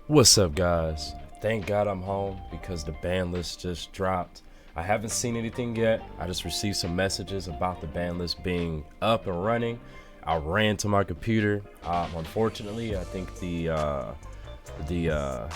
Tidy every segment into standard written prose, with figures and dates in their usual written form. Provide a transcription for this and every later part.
What's up, guys? Thank God I'm home because the ban list just dropped. I haven't seen anything yet. I just received some messages about the ban list being up and running. I ran to my computer. Unfortunately, I think the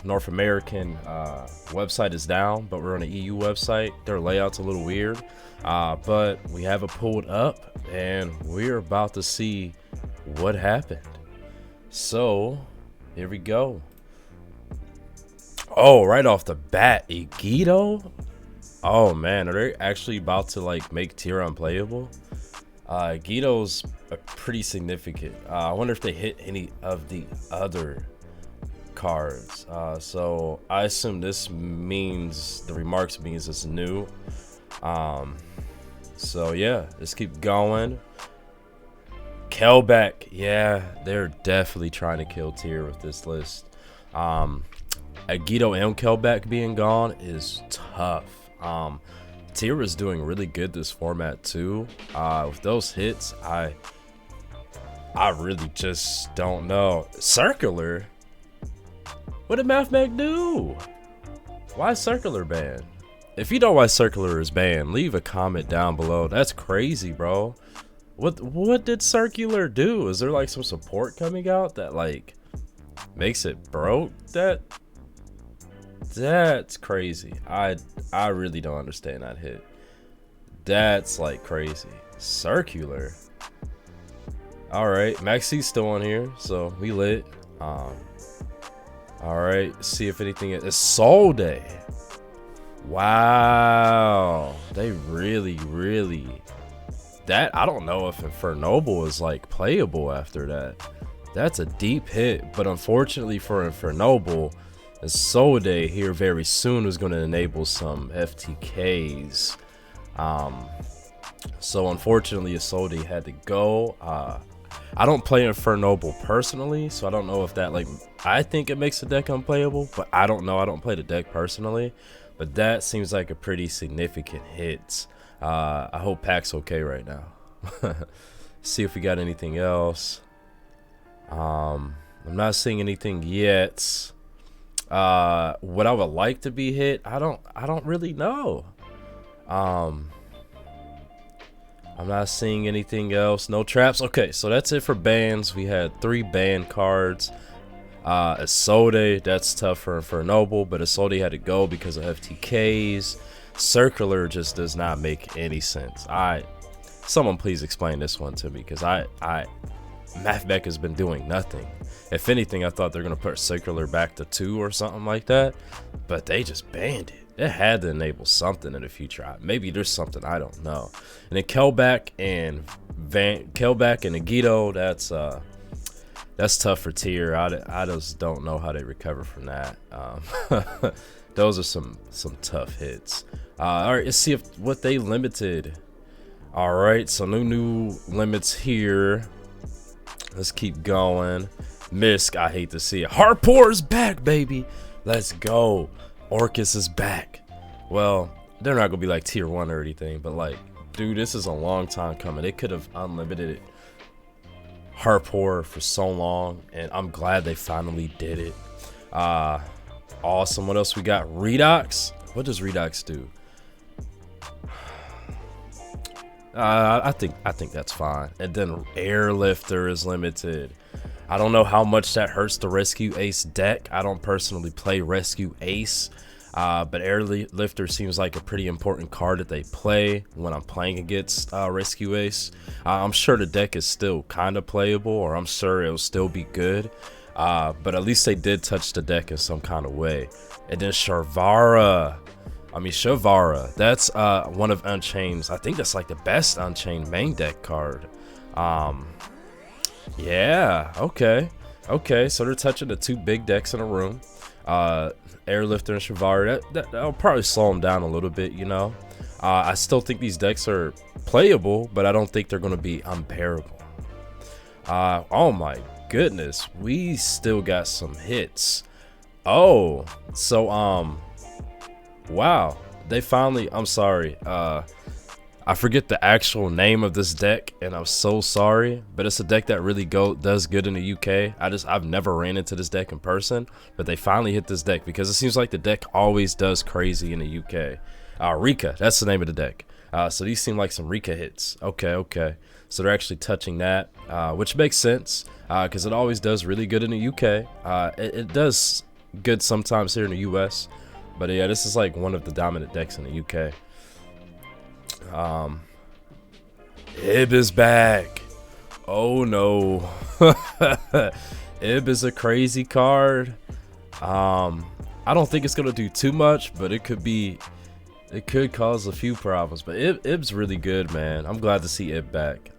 North American website is down, but we're on the EU website. Their layout's a little weird, but we have it pulled up, and we're about to see what happened. So here we go. Oh, right off the bat, Igito? Oh man, are they actually about to like make tier unplayable? Igito's pretty significant. I wonder if they hit any of the other cards. So I assume this means the remarks means it's new. So yeah, let's keep going. Kelbeck, yeah, they're definitely trying to kill tier with this list. Agito and Kelbeck being gone is tough. Tier is doing really good this format too. With those hits, I really just don't know. Circular? What did Mathmag do? Why Circular banned? If you know why Circular is banned, leave a comment down below. That's crazy, bro. What did Circular do? Is there like some support coming out that like makes it broke? That's crazy. I really don't understand that hit. That's like crazy. Circular. All right, Maxi's still on here, so we lit. All right, see if anything is Soul Day. Wow, they really that. I don't know if Infernoble is like playable after that. That's a deep hit, but unfortunately for Infernoble, Soul Day here very soon is going to enable some FTKs. So unfortunately, Soul Day had to go. I don't play Infernoble personally, so I don't know if that like I think it makes the deck unplayable, but I don't know. I don't play the deck personally, but that seems like a pretty significant hit. I hope Pack's okay right now. See if we got anything else. I'm not seeing anything yet. What I would like to be hit, I don't really know. I'm not seeing anything else. No traps. Okay, so that's it for bans. We had 3 ban cards. Isolde, that's tough for Infernoble, but Isolde had to go because of FTKs. Circular just does not make any sense. Someone please explain this one to me, because Mathbeck has been doing nothing. If anything, I thought they're gonna put Circular back to 2 or something like that, but they just banned it. It had to enable something in the future. Maybe there's something I don't know. And then Kelbeck and Agito, that's tough for tier. I just don't know how they recover from that. Those are some tough hits. All right, let's see what they limited. All right, so new limits here. Let's keep going. Misk, I hate to see it. Harpour's back, baby. Let's go. Orcus is back. Well, they're not gonna be like tier 1 or anything, but like, dude, this is a long time coming. They could have unlimited Harpour for so long, and I'm glad they finally did it. Awesome. What else we got? Redox. What does Redox do? I think that's fine. And then Airlifter is limited. I don't know how much that hurts the Rescue Ace deck. I don't personally play Rescue Ace, but Airlifter seems like a pretty important card that they play when I'm playing against Rescue Ace. I'm sure the deck is still kind of playable, or I'm sure it'll still be good, but at least they did touch the deck in some kind of way. And then Shavara, that's one of Unchained's. I think that's like the best Unchained main deck card. Yeah, okay, so they're touching the 2 big decks in a room. Airlifter and Shavara, that'll probably slow them down a little bit, you know. I still think these decks are playable, but I don't think they're going to be unbearable. Oh my goodness, we still got some hits. Oh, so wow, they finally, I'm sorry, I forget the actual name of this deck, and I'm so sorry, but it's a deck that really does good in the UK. I've never ran into this deck in person, but they finally hit this deck because it seems like the deck always does crazy in the UK. Rika, that's the name of the deck. So these seem like some Rika hits. Okay. So they're actually touching that, which makes sense because it always does really good in the UK. It does good sometimes here in the US, but yeah, this is like one of the dominant decks in the UK. Ib is back. Oh no. Ib is a crazy card. I don't think it's gonna do too much, but it could cause a few problems. But Ib's really good, man. I'm glad to see Ib back.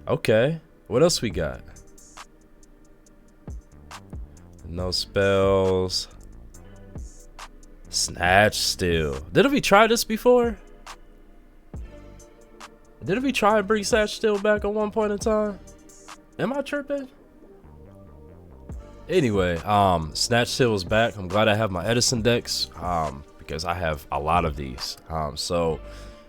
Okay, what else we got? No spells. Snatch still. Didn't we try this before? Didn't we try and bring Snatch still back at one point in time? Am I tripping? Anyway, Snatch still is back. I'm glad I have my Edison decks because I have a lot of these. So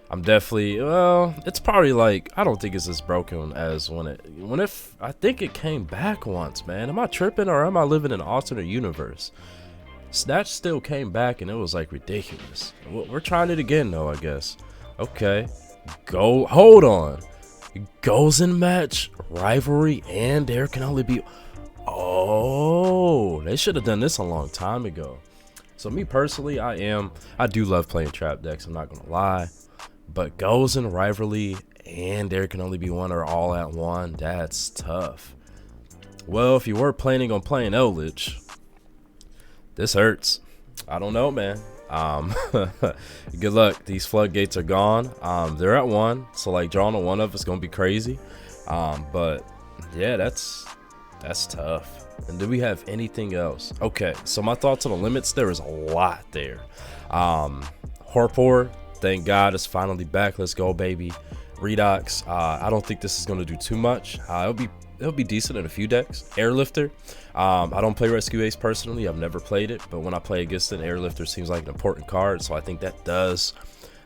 I'm definitely, well, it's probably like, I don't think it's as broken as I think it came back once, man. Am I tripping or am I living in an alternate universe? Snatch still came back and it was like ridiculous. We're trying it again though, I guess. Okay. Hold on. Goes in match, rivalry, and there can only be. Oh, they should have done this a long time ago. So me personally, I do love playing trap decks, I'm not gonna lie. But goes in rivalry and there can only be one or all at one, that's tough. Well, if you were planning on playing Eldritch, this hurts. I don't know, man. Good luck. These floodgates are gone. They're at one, so like drawing a one of it's gonna be crazy. But yeah, that's tough. And do we have anything else? Okay, so my thoughts on the limits, there is a lot there. Horpor, thank God, is finally back. Let's go, baby. Redox, I don't think this is gonna do too much. It'll be decent in a few decks. Airlifter, I don't play Rescue Ace personally. I've never played it, but when I play against it, Airlifter seems like an important card, so I think that does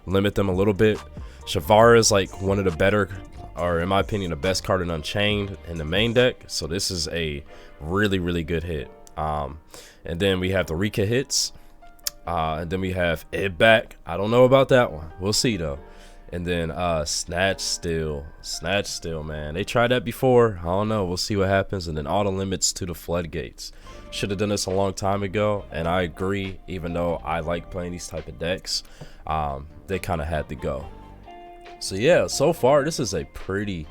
limit them a little bit. Shavara is like one of the better, or in my opinion, the best card in Unchained in the main deck, so this is a really good hit. And then we have the Rika hits, and then we have Ib back. I don't know about that one. We'll see though. And then Snatch still, man. They tried that before. I don't know. We'll see what happens. And then auto limits to the floodgates. Should have done this a long time ago. And I agree, even though I like playing these type of decks, they kind of had to go. So yeah, so far this is a pretty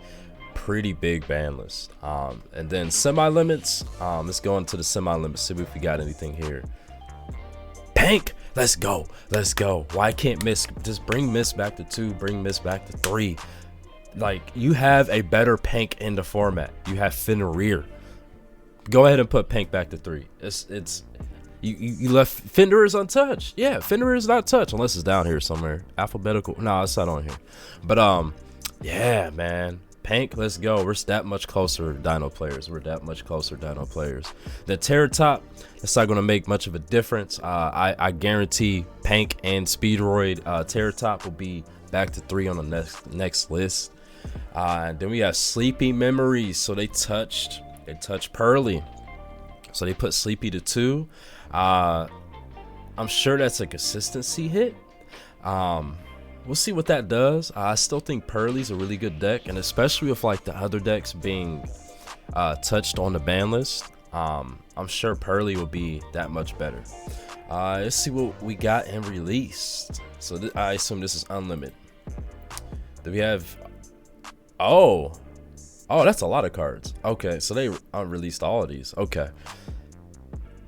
big ban list. And then semi-limits. Let's go into the semi-limits, see if we got anything here. Pank, let's go. Why can't Miss just bring Miss back to 2, bring Miss back to 3? Like, you have a better Pank in the format. You have Fenrir. Go ahead and put Pank back to 3. You left Fenrir's untouched. Yeah, Fenrir is not touched unless it's down here somewhere. Alphabetical. No, it's not on here. But yeah, man. Pank, let's go. We're that much closer to Dino players. The Terratop, that's not going to make much of a difference. I guarantee Pank and Speedroid Terratop will be back to 3 on the next list. And then we have Sleepy Memories. So they touched Pearly. So they put Sleepy to 2. I'm sure that's a consistency hit. We'll see what that does. I still think Pearly's a really good deck, and especially with like the other decks being touched on the ban list, I'm sure Pearly will be that much better. Let's see what we got in released. So I assume this is unlimited. Do we have? Oh, that's a lot of cards. Okay, so they unreleased all of these. Okay.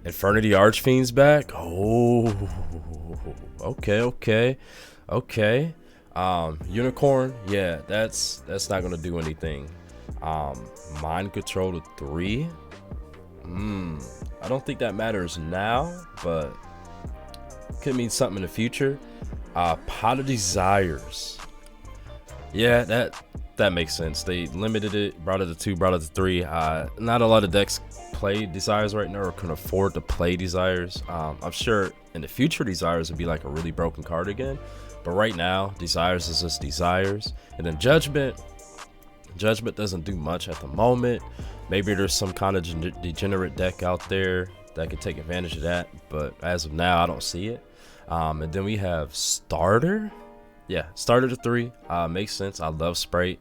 Infernity Archfiend's back. Oh, okay. Unicorn, yeah, that's not gonna do anything. Mind Control to 3. I don't think that matters now, but could mean something in the future. Pot of Desires. Yeah, that makes sense. They limited it, brought it to 2, brought it to 3. Not a lot of decks play Desires right now or can afford to play Desires. I'm sure in the future Desires would be like a really broken card again, But right now, Desires is just Desires. And then Judgment doesn't do much at the moment. Maybe there's some kind of degenerate deck out there that could take advantage of that, but as of now, I don't see it. And then we have Starter. Yeah, Starter to 3. Makes sense. I love Sprite.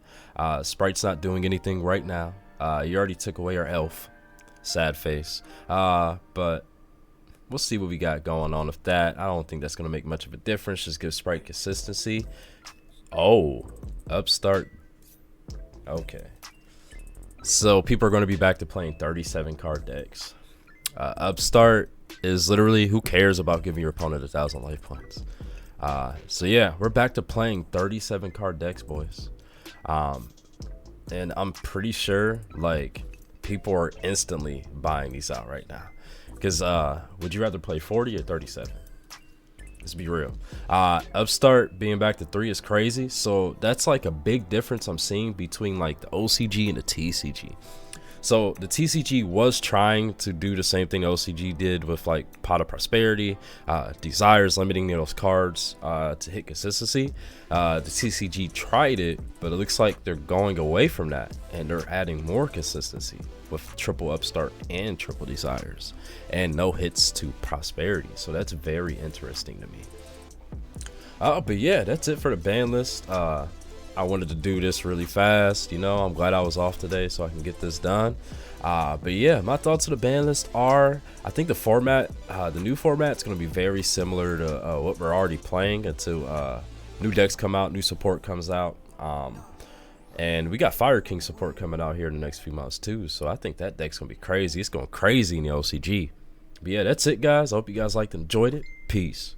Sprite's not doing anything right now. You already took away our elf. Sad face. But we'll see what we got going on with that. I don't think that's going to make much of a difference. Just give Sprite consistency. Oh, Upstart. Okay. So people are going to be back to playing 37 card decks. Upstart is literally, who cares about giving your opponent 1,000 life points? So yeah, we're back to playing 37 card decks, boys. And I'm pretty sure like people are instantly buying these out right now. Because would you rather play 40 or 37? Let's be real. Upstart being back to 3 is crazy. So that's like a big difference I'm seeing between like the OCG and the TCG. So the TCG was trying to do the same thing OCG did with like Pot of Prosperity, Desires, limiting those cards to hit consistency. The TCG tried it, but it looks like they're going away from that and they're adding more consistency with triple Upstart and triple Desires and no hits to Prosperity. So that's very interesting to me. But yeah, that's it for the ban list. I wanted to do this really fast, you know. I'm glad I was off today so I can get this done. But yeah, my thoughts of the ban list are, I think the format, the new format is going to be very similar to what we're already playing until new decks come out, new support comes out. And we got Fire King support coming out here in the next few months too. So I think that deck's going to be crazy. It's going crazy in the OCG. But yeah, that's it, guys. I hope you guys liked and enjoyed it. Peace.